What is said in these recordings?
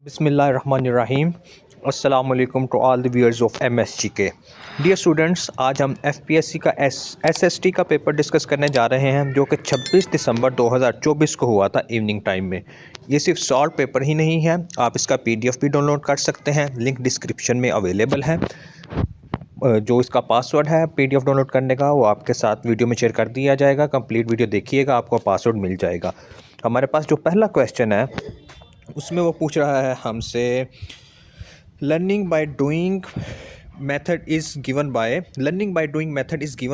बिस्मिल्लाहिर्रहमानिर्रहीम। अस्सलाम वालेकुम to all the viewers of MSGK। Dear students, आज हम FPSC का SST का पेपर डिस्कस करने जा रहे हैं जो कि 26 दिसंबर 2024 को हुआ था इवनिंग टाइम में। ये सिर्फ शॉर्ट पेपर ही नहीं है, आप इसका PDF भी डाउनलोड कर सकते हैं, लिंक डिस्क्रिप्शन में अवेलेबल है। जो इसका पासवर्ड है PDF डाउनलोड करने का वो आपके साथ वीडियो में शेयर कर दिया जाएगा। कंप्लीट वीडियो देखिएगा, आपको पासवर्ड मिल जाएगा। हमारे पास जो पहला क्वेश्चन है उसमें वो पूछ रहा है हमसे, learning by doing method is given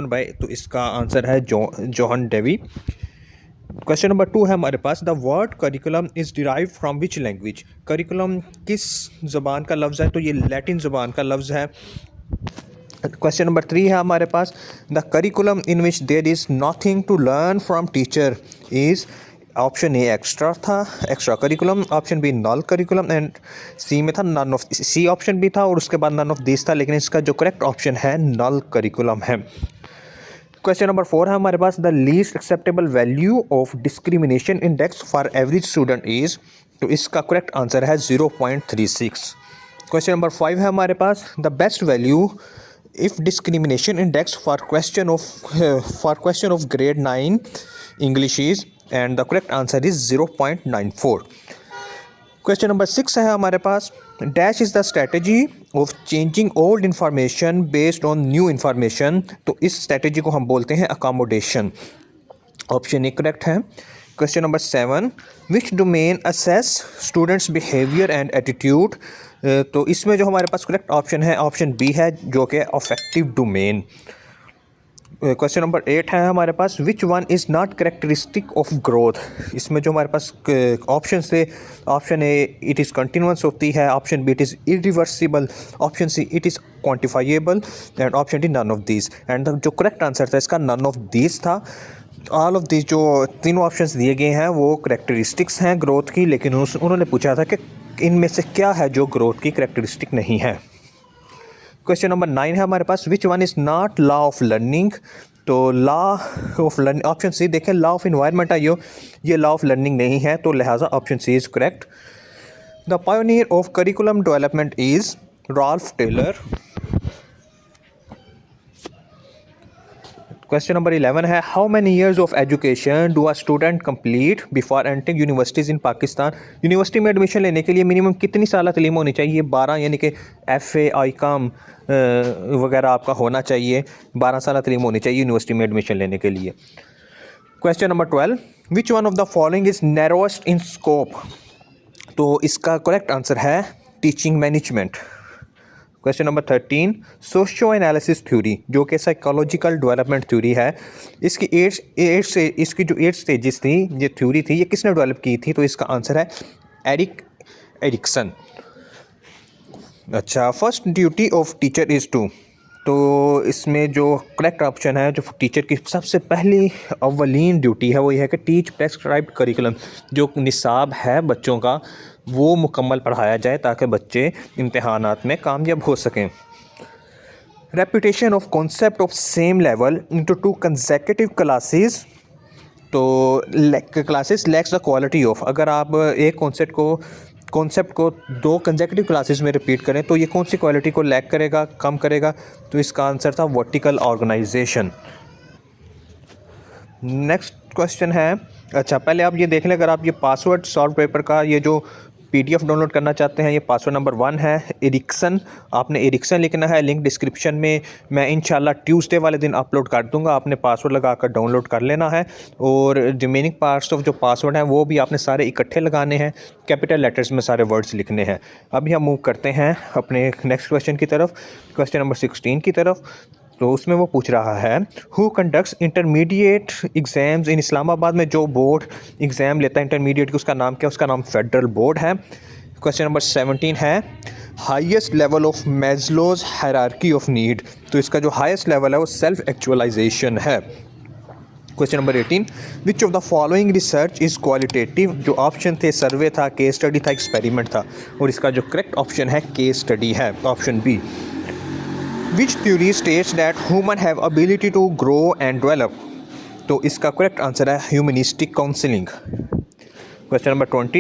by, तो इसका आंसर है जॉन डेवी। क्वेश्चन नंबर 2 है हमारे पास, the word curriculum is derive from which language. Curriculum किस ज़बान का लफ्ज़ है, तो ये लैटिन ज़बान का लफ्ज़ है। क्वेश्चन नंबर 3 है हमारे पास, the curriculum in which there is nothing to learn from teacher is. Option A extra curriculum, option B non curriculum and C में था नन ऑफ, सी ऑप्शन भी था और उसके बाद नन ऑफ दिस था, लेकिन इसका जो करेक्ट ऑप्शन है नॉन करिकुलम है। क्वेश्चन नंबर 4 है हमारे पास, the least acceptable value of discrimination index for average student is. तो इसका करेक्ट आंसर है 0.36। क्वेश्चन नंबर 5 है हमारे पास, the best value if discrimination index for question of grade 9 English is, and the correct answer is 0.94. Question number 6 है हमारे पास, dash is the strategy of changing old information based on new information. तो इस strategy को हम बोलते हैं accommodation. Option A correct है। Question number 7, which domain assess students behaviour and attitude. तो इसमें जो हमारे पास करेक्ट ऑप्शन है ऑप्शन बी है, जो कि अफेक्टिव डोमेन। क्वेश्चन नंबर 8 है हमारे पास, which one is not characteristic of growth. इसमें जो हमारे पास ऑप्शन थे, option A it is continuous होती है, option B it is irreversible, option C it is quantifiable and option D none of these. And जो करेक्ट आंसर था इसका नन ऑफ दीज था। ऑल ऑफ दीज जो तीनों options दिए गए हैं वो करेक्टरिस्टिक्स हैं ग्रोथ की, लेकिन उन्होंने पूछा था कि इनमें से क्या है जो ग्रोथ की करेक्टरिस्टिक नहीं है। क्वेश्चन नंबर 9 है हमारे पास, which one is not law of learning. तो law of learning, option C देखें, लॉ ऑफ इन्वायरमेंट आइयो, ये लॉ ऑफ लर्निंग नहीं है, तो लिहाजा option C is correct. The pioneer of curriculum development is Ralph Tyler. Question number 11 है, how many years of education do a student complete before entering universities in Pakistan. University में admission लेने के लिए minimum कितनी साल तलीम होनी चाहिए। 12, यानी कि FA ICOM वगैरह आपका होना चाहिए, 12 साल तलीम होनी चाहिए यूनिवर्सिटी में एडमिशन लेने के लिए। Question number 12, which one of the following is narrowest in scope. तो इसका करेक्ट आंसर है teaching management. Question number 13, socio analysis theory, जो कि साइकोलॉजिकल डेवलपमेंट थ्योरी है, इसकी इसकी जो 8 स्टेजेस थी, ये थ्योरी थी, ये किसने डेवलप की थी। तो इसका आंसर है एरिक्सन। अच्छा, first duty of teacher is to. तो इसमें जो करेक्ट ऑप्शन है, जो टीचर की सबसे पहली अव्वलीन ड्यूटी है वो ये है कि टीच प्रेस्क्राइब्ड करिकुलम, जो निसाब है बच्चों का वो मुकम्मल पढ़ाया जाए ताकि बच्चे इम्तहानात में कामयाब हो सकें। Reputation of concept of same level into 2 consecutive classes. तो classes lacks the quality of, अगर आप एक कॉन्सेप्ट को 2 कंसेक्यूटिव क्लासेस में रिपीट करें तो ये कौन सी क्वालिटी को लैक करेगा, कम करेगा। तो इसका आंसर था वर्टिकल ऑर्गेनाइजेशन। नेक्स्ट क्वेश्चन है, अच्छा पहले आप ये देख लें, अगर आप ये पासवर्ड सॉल्व पेपर का ये जो PDF डाउनलोड करना चाहते हैं, ये पासवर्ड नंबर 1 है एरिक्सन। आपने एरिक्सन लिखना है, लिंक डिस्क्रिप्शन में मैं इंशाल्लाह ट्यूसडे वाले दिन अपलोड कर दूंगा, आपने पासवर्ड लगाकर डाउनलोड कर लेना है। और रिमेनिंग पार्ट्स ऑफ जो पासवर्ड हैं वो भी आपने सारे इकट्ठे लगाने हैं, कैपिटल लेटर्स में सारे वर्ड्स लिखने हैं। अभी हम मूव करते हैं अपने नेक्स्ट क्वेश्चन की तरफ, क्वेश्चन नंबर 16 की तरफ। तो उसमें वो पूछ रहा है, हु कंडक्ट्स इंटरमीडिएट एग्ज़ाम्स इन इस्लामाबाद। में जो बोर्ड एग्ज़ाम लेता है इंटरमीडिएट की, उसका नाम क्या है। उसका नाम फेडरल बोर्ड है। क्वेश्चन नंबर 17 है, highest level of Maslow's hierarchy of need. तो इसका जो हाईएस्ट लेवल है वो सेल्फ एक्चुअलाइजेशन है। Question number 18, which of the following research is qualitative. जो ऑप्शन थे सर्वे था, केस स्टडी था, एक्सपेरिमेंट था, और इसका जो करेक्ट ऑप्शन है केस स्टडी है, option B. Which theory states that human have ability to grow and develop. तो इसका करेक्ट आंसर है humanistic counselling. Question number 20.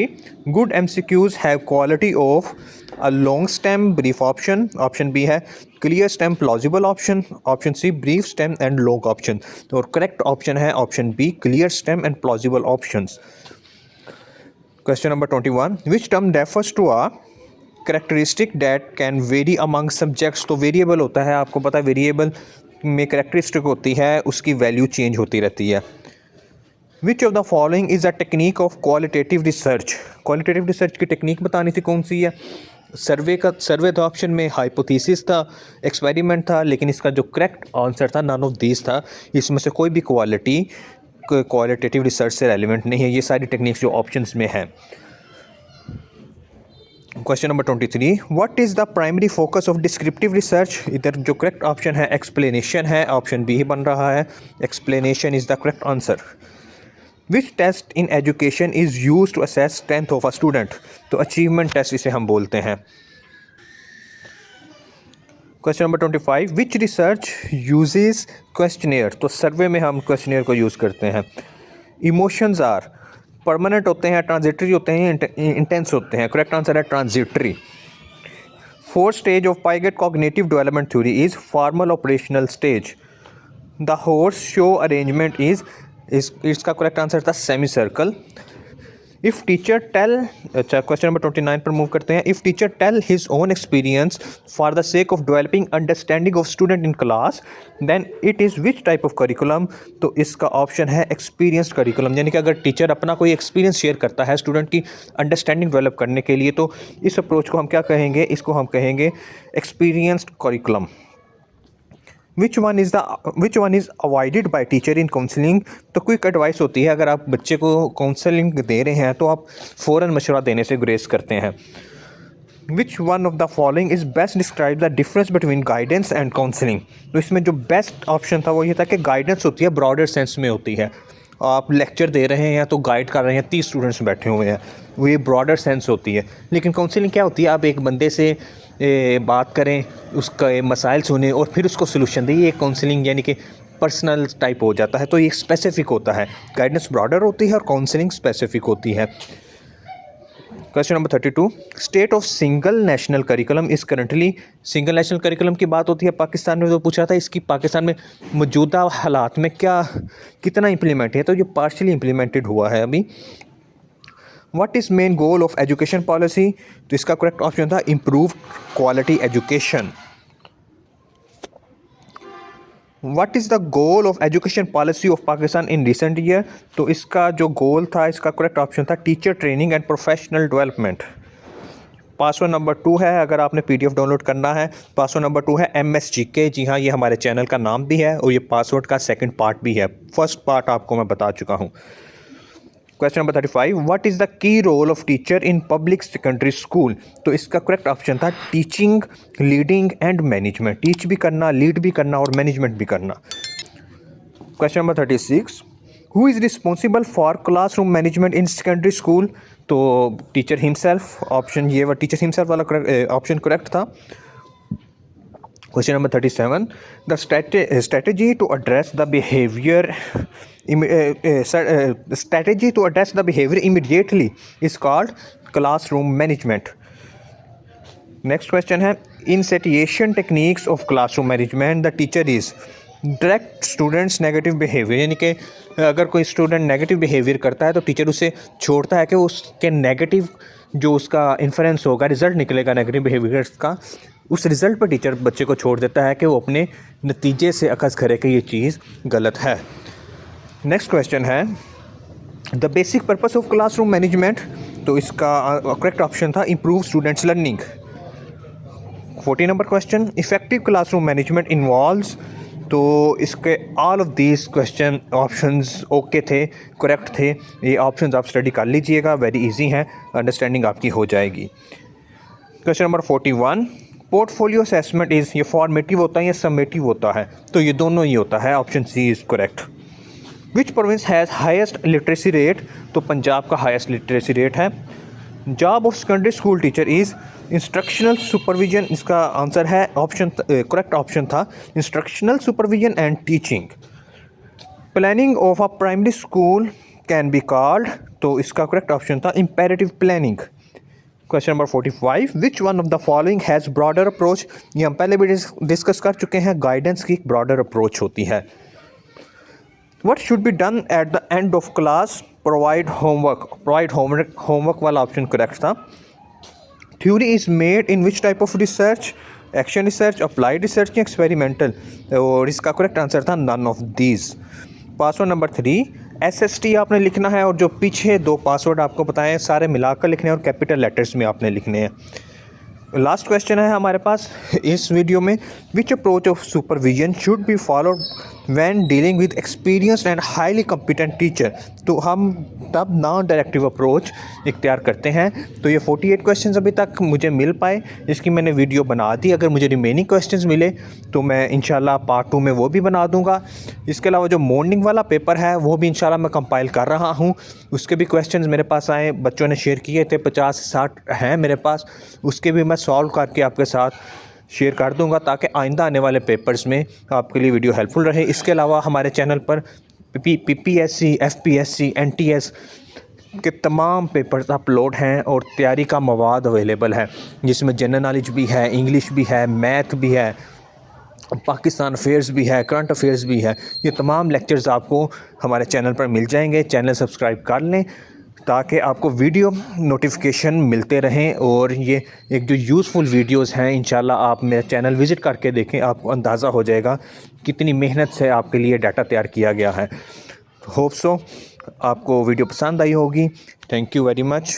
Good MCQs have quality of a long stem brief option. Option B है clear stem plausible option. Option C brief stem and long option. तो correct option है option B clear stem and plausible options. Question number 21. Which term refers to a characteristic that can vary among subjects? तो variable होता है, आपको पता है variable में characteristic होती है, उसकी value change होती रहती है. Which of the following is a technique of qualitative research? Qualitative research की टेक्निक बतानी थी, कौन सी है? सर्वे था ऑप्शन में, हाइपोथेसिस था, एक्सपेरिमेंट था, लेकिन इसका जो करेक्ट आंसर था नन ऑफ दीज था. इसमें से कोई भी क्वालिटेटिव रिसर्च से रेलिवेंट नहीं है. ये सारी टेक्निक्स जो ऑप्शंस में है. Question number 23. What is the primary focus of descriptive research? इधर जो करेक्ट ऑप्शन है एक्सप्लेनेशन है, ऑप्शन बी ही बन रहा है. Explanation is the correct answer. Which test in education is used to assess strength of a student? तो achievement test इसे हम बोलते हैं. Question number 25. Which research uses questionnaire? तो सर्वे में हम क्वेश्चनेयर को यूज़ करते हैं. इमोशंस आर परमानेंट होते हैं, ट्रांजिटरी होते हैं, इंटेंस होते हैं. करेक्ट आंसर है transitory. Fourth stage of Piaget cognitive development theory is formal operational stage. The horseshoe arrangement is इसका करेक्ट आंसर था semicircle. If teacher tell, अच्छा क्वेश्चन नंबर 29 पर मूव करते हैं. If teacher tell his own experience for the sake of developing understanding of student in class then it is which type of curriculum? तो इसका option है experienced curriculum. यानी कि अगर टीचर अपना कोई एक्सपीरियंस शेयर करता है स्टूडेंट की अंडरस्टैंडिंग डेवलप करने के लिए, तो इस अप्रोच को हम क्या कहेंगे? इसको हम कहेंगे experienced curriculum. Which one is avoided by teacher in counselling? तो क्विक एडवाइस होती है, अगर आप बच्चे को काउंसलिंग दे रहे हैं तो आप फ़ौरन मशवरा देने से गुरेज करते हैं. विच one of the following is best describe the difference between guidance and counselling? तो इसमें जो बेस्ट ऑप्शन था वो ये था कि गाइडेंस होती है ब्रॉडर सेंस में होती है. आप लेक्चर दे रहे हैं तो गाइड कर रहे हैं, 30 स्टूडेंट्स बैठे हुए हैं, वो ये ब्रॉडर सेंस होती है. लेकिन काउंसलिंग क्या होती है? आप एक बंदे से बात करें, उसका मसाइल सुने और फिर उसको सोल्यूशन दें. ये काउंसलिंग यानी कि पर्सनल टाइप हो जाता है, तो ये स्पेसिफिक होता है. गाइडेंस ब्रॉडर होती है और काउंसलिंग स्पेसिफिक होती है. Question number 32. State of single national curriculum is currently. Single national curriculum की बात होती है पाकिस्तान में, तो पूछा था इसकी पाकिस्तान में मौजूदा हालात में कितना इम्प्लीमेंट है? तो ये पार्शली इम्प्लीमेंटेड हुआ है अभी. What is main goal of education policy? तो इसका करेक्ट ऑप्शन था improve quality education. What is the goal of education policy of Pakistan in recent year? तो इसका जो गोल था, इसका करेक्ट ऑप्शन था teacher training and professional development. Password number 2 है, अगर आपने PDF डाउनलोड करना है. पासवर्ड नंबर 2 है MSGK. जी हाँ, ये हमारे चैनल का नाम भी है और ये पासवर्ड का सेकंड पार्ट भी है. फर्स्ट पार्ट आपको मैं बता चुका हूँ. Question number 35. What is the key role of teacher in public secondary school? तो इसका करेक्ट ऑप्शन था teaching, leading and management. Teach भी करना, लीड भी करना और मैनेजमेंट भी करना. Question number 36. Who is responsible for classroom management in secondary school? तो टीचर हिमसेल्फ. ऑप्शन ये वाला टीचर हिमसेल्फ वाला ऑप्शन करेक्ट था. Question number 37. The strategy to address the behavior immediately is called classroom management. Next question है in satiation techniques of classroom management the teacher is direct students negative behaviour. यानी कि अगर कोई student negative behaviour करता है तो teacher उसे छोड़ता है कि उसके नेगेटिव जो उसका इन्फ्रेंस होगा, रिज़ल्ट निकलेगा नेगेटिव बिहेवियर का, उस रिज़ल्ट पर टीचर बच्चे को छोड़ देता है कि वो अपने नतीजे से अखज़ करे कि ये चीज़ गलत है. नेक्स्ट क्वेश्चन है the basic purpose of classroom management. तो इसका करेक्ट ऑप्शन था improve students learning. 40 number question effective classroom management involves. तो इसके all of these question options okay थे, करेक्ट थे. ये ऑप्शंस आप स्टडी कर लीजिएगा, वेरी इजी हैं, अंडरस्टैंडिंग आपकी हो जाएगी. Question number 41 portfolio assessment is, ये फॉर्मेटिव होता है या समेटिव होता है? तो ये दोनों ही होता है. Option C is correct. Which province has highest literacy rate? तो पंजाब का हाईएस्ट लिटरेसी रेट है. Job of secondary school teacher is instructional supervision. इसका आंसर है ऑप्शन करेक्ट ऑप्शन था instructional supervision and teaching. Planning of a primary school can be called तो इसका correct option था imperative planning. Question number 45, which one of the following has broader approach. ये हम पहले भी डिस्कस कर चुके हैं, गाइडेंस की ब्रॉडर अप्रोच होती है। What should be done at the end of class, provide homework वाला ऑप्शन करेक्ट था। Theory is made in which type of research, action research, applied research या एक्सपेरिमेंटल, और इसका करेक्ट आंसर था none of these. Password number 3, SST आपने लिखना है और जो पीछे 2 पासवर्ड आपको बताएं सारे मिलाकर लिखने हैं और कैपिटल लेटर्स में आपने लिखने हैं। लास्ट क्वेश्चन है हमारे पास इस वीडियो में, which approach of supervision should be followed when dealing with experienced and highly competent teacher. तो हम तब नॉन डायरेक्टिव अप्रोच इख्तियार करते हैं। तो ये 48 क्वेश्चंस अभी तक मुझे मिल पाए, इसकी मैंने वीडियो बना दी। अगर मुझे रिमेनिंग क्वेश्चंस मिले तो मैं इंशाल्लाह पार्ट 2 में वो भी बना दूंगा। इसके अलावा जो मॉर्निंग वाला पेपर है वो भी इंशाल्लाह मैं कंपाइल कर रहा हूँ, उसके भी क्वेश्चंस मेरे पास आए, बच्चों ने शेयर किए थे, 50 से 60 हैं मेरे पास, उसके भी मैं सॉल्व करके आपके साथ शेयर कर दूंगा ताकि आइंदा आने वाले पेपर्स में आपके लिए वीडियो हेल्पफुल रहे। इसके अलावा हमारे चैनल पर PPSC, FPSC, NTS के तमाम पेपर्स अपलोड हैं और तैयारी का मवाद अवेलेबल है, जिसमें जनरल नॉलेज भी है, इंग्लिश भी है, मैथ भी है, पाकिस्तान अफेयर्स भी है, करंट अफेयर्स भी है। ये तमाम लेक्चर्स आपको हमारे चैनल पर मिल जाएंगे। चैनल सब्सक्राइब कर लें ताकि आपको वीडियो नोटिफिकेशन मिलते रहें, और ये एक जो यूज़फुल वीडियोस हैं इंशाल्लाह आप मेरा चैनल विज़िट करके देखें, आपको अंदाज़ा हो जाएगा कितनी मेहनत से आपके लिए डाटा तैयार किया गया है। होप सो आपको वीडियो पसंद आई होगी। Thank you very much.